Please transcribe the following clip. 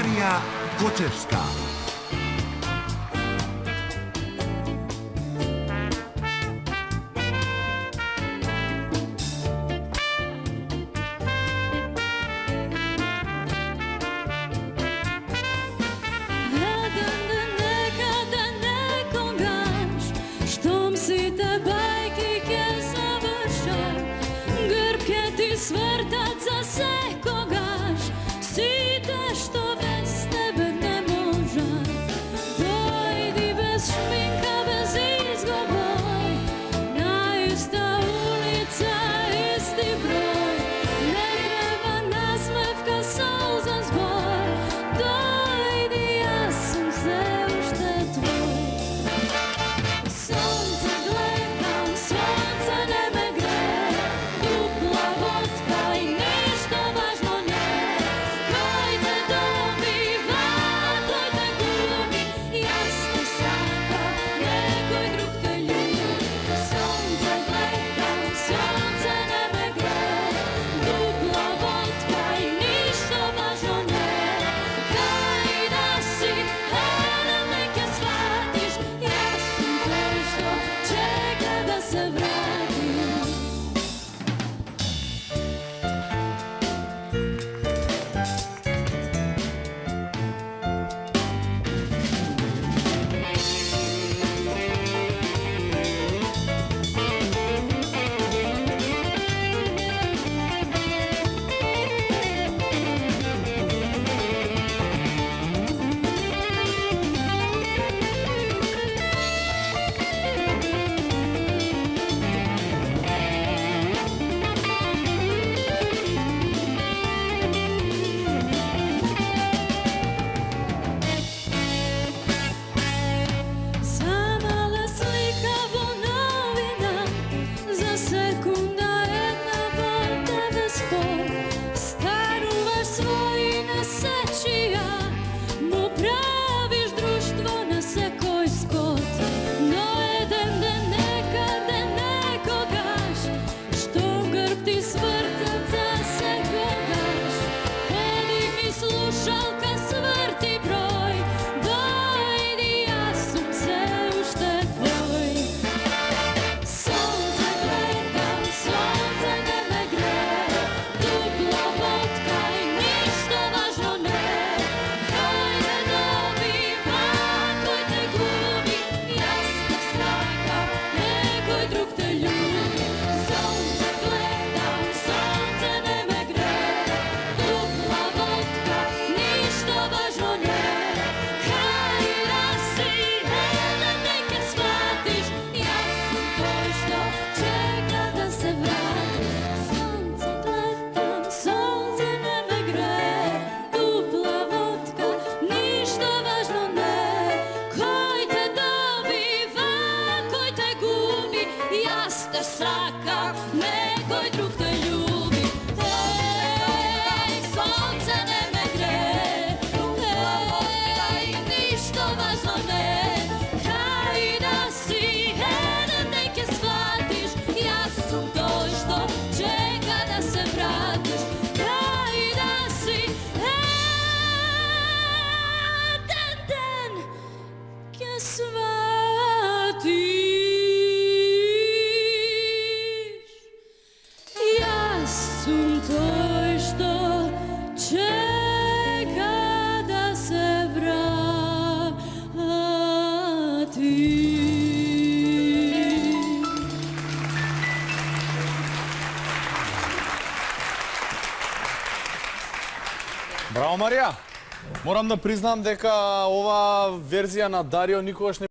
Марија Гочевска. Svrtat za se kogaš, site što bez tebe ne može. Dojdi bez šminka, bez izgovor, na ista ulica, isti broj. Ne treba nasmevka, solza zbor. Dojdi, ja sam sve ušte tvoj. Sonce gledam, sonce ne me gre, dupla vodka i ništa važno ne. Koji te dobiva, koji te gubi, jasno saka, nekoj drug te ljubi. Sonce gledam, sonce ne me gre, dupla vodka i ništa važno ne. Kaj da si, da neke shvatiš, ja sam tvoj što čeka da se vratim. Zamala slika vo novina, za sekunda jedna bol tebe spor. Staruvaš svojine sečija, mu praviš društvo na sekoj skot. No jeden den nekade nekogaš, što grb ti svrtat za se kogaš. Podigni slušalka, svrti broj, dojdi, ja sam sve ušte tvoj. Sonce gledam, sonce ne me gre, dupla vodka i ništa važno ne. Koji te dobiva, koji te gubi, jasno svaka, nekoj drug te ljubi. Sonce gledam, sonce ne me gre, dupla vodka, ništa važno ne. Kaj da si, da neke shvatiš, ja sam tvoj što čeka da se vrati. Sonce gledam, sonce ne me gre, dupla vodka, ništa važno ne. Koji te dobiva, koji te gubi, jasno svaka, nekoj drug te ljubi. Ej, sonce ne me gre, ej, ništa važno ne. Kaj da si, da neke shvatiš, ja sam to što čeka da se vratiš. Kaj da si, den ke shvatiš, ja sam to što čeka da se vratiš. Браво, Марија! Морам да признам дека ова верзија на Дарио никогаш не